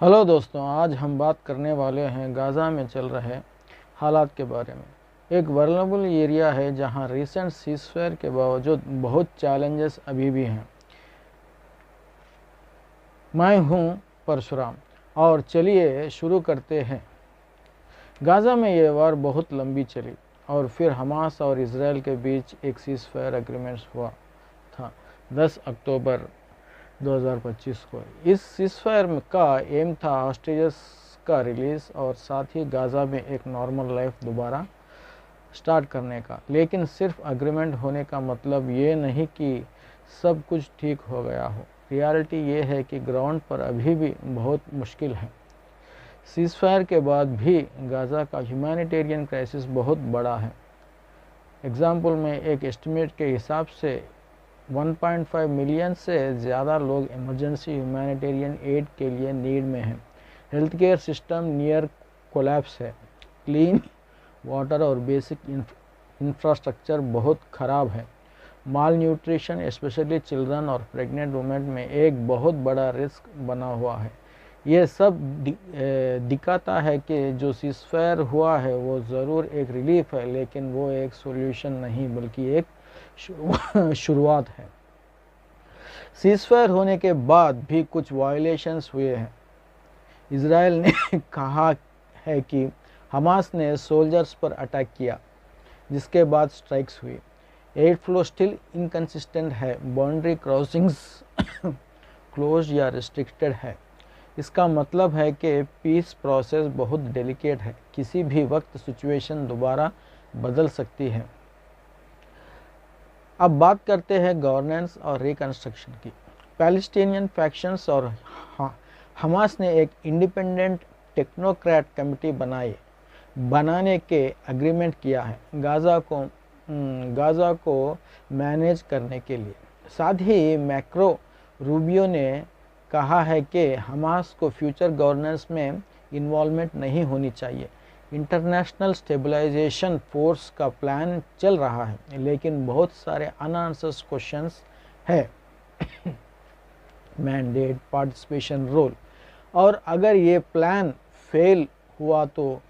Hello दोस्तों, आज हम बात करने वाले हैं गाज़ा में चल रहे हालात के बारे में। एक वल्नरेबल एरिया है जहां रिसेंट सीज़फायर के बावजूद बहुत चैलेंजेस अभी भी हैं। मैं हूं परशुराम और चलिए शुरू करते हैं। गाज़ा में ये वार बहुत लंबी चली और फिर हमास और इसराइल के बीच एक सीज़फायर एग्रीमेंट हुआ था 10 अक्टूबर 2025 को। इस सीज़फायर का एम था हॉस्टेजेस का रिलीज़ और साथ ही गाज़ा में एक नॉर्मल लाइफ दोबारा स्टार्ट करने का। लेकिन सिर्फ एग्रीमेंट होने का मतलब ये नहीं कि सब कुछ ठीक हो गया हो। रियलिटी ये है कि ग्राउंड पर अभी भी बहुत मुश्किल है। सीज़फायर के बाद भी गाज़ा का ह्यूमैनिटेरियन क्राइसिस बहुत बड़ा है। एग्जाम्पल में एक एस्टिमेट के हिसाब से 1.5 मिलियन से ज़्यादा लोग इमरजेंसी ह्यूमैनिटेरियन एड के लिए नीड में हैं। Health care system near collapse है। क्लीन वाटर और बेसिक इंफ्रास्ट्रक्चर बहुत ख़राब है। माल न्यूट्रिशन स्पेशली चिल्ड्रन और प्रेग्नेंट वुमेन में एक बहुत बड़ा रिस्क बना हुआ है। ये सब दिखाता है कि जो सीज़फायर हुआ है वो ज़रूर एक रिलीफ है, लेकिन वो एक सॉल्यूशन नहीं बल्कि एक शुरुआत है। सीज़फायर होने के बाद भी कुछ वायलेशंस हुए हैं। इजराइल ने कहा है कि हमास ने सोल्जर्स पर अटैक किया, जिसके बाद स्ट्राइक्स हुई। एड फ्लो स्टिल इनकंसिस्टेंट है। बाउंड्री क्रॉसिंग्स क्लोज या रिस्ट्रिक्टेड है। इसका मतलब है कि पीस प्रोसेस बहुत डेलिकेट है। किसी भी वक्त सिचुएशन दोबारा बदल सकती है। अब बात करते हैं गवर्नेंस और रिकंस्ट्रक्शन की। पैलेस्टीनियन फैक्शंस और हमास ने एक इंडिपेंडेंट टेक्नोक्रेट कमेटी बनाने के एग्रीमेंट किया है गाज़ा को मैनेज करने के लिए। साथ ही मैक्रो रूबियो ने कहा है कि हमास को फ्यूचर गवर्नेंस में इन्वॉल्वमेंट नहीं होनी चाहिए। इंटरनेशनल स्टेबलाइजेशन फोर्स का प्लान चल रहा है, लेकिन बहुत सारे अनआंसर्ड क्वेश्चंस है। Mandate, participation, role. और अगर ये प्लान फेल हुआ तो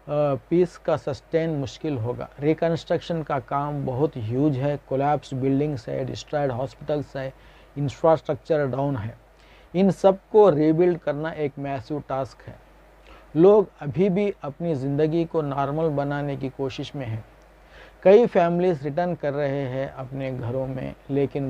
पीस का सस्टेन मुश्किल होगा। रिकंस्ट्रक्शन का काम बहुत ह्यूज है। कोलैप्स बिल्डिंग्स है, डिस्ट्रॉयड हॉस्पिटल्स है, इंफ्रास्ट्रक्चर डाउन है। इन सब को रीबिल्ड करना एक मैसिव टास्क है। लोग अभी भी अपनी ज़िंदगी को नॉर्मल बनाने की कोशिश में हैं। कई फैमिलीज रिटर्न कर रहे हैं अपने घरों में, लेकिन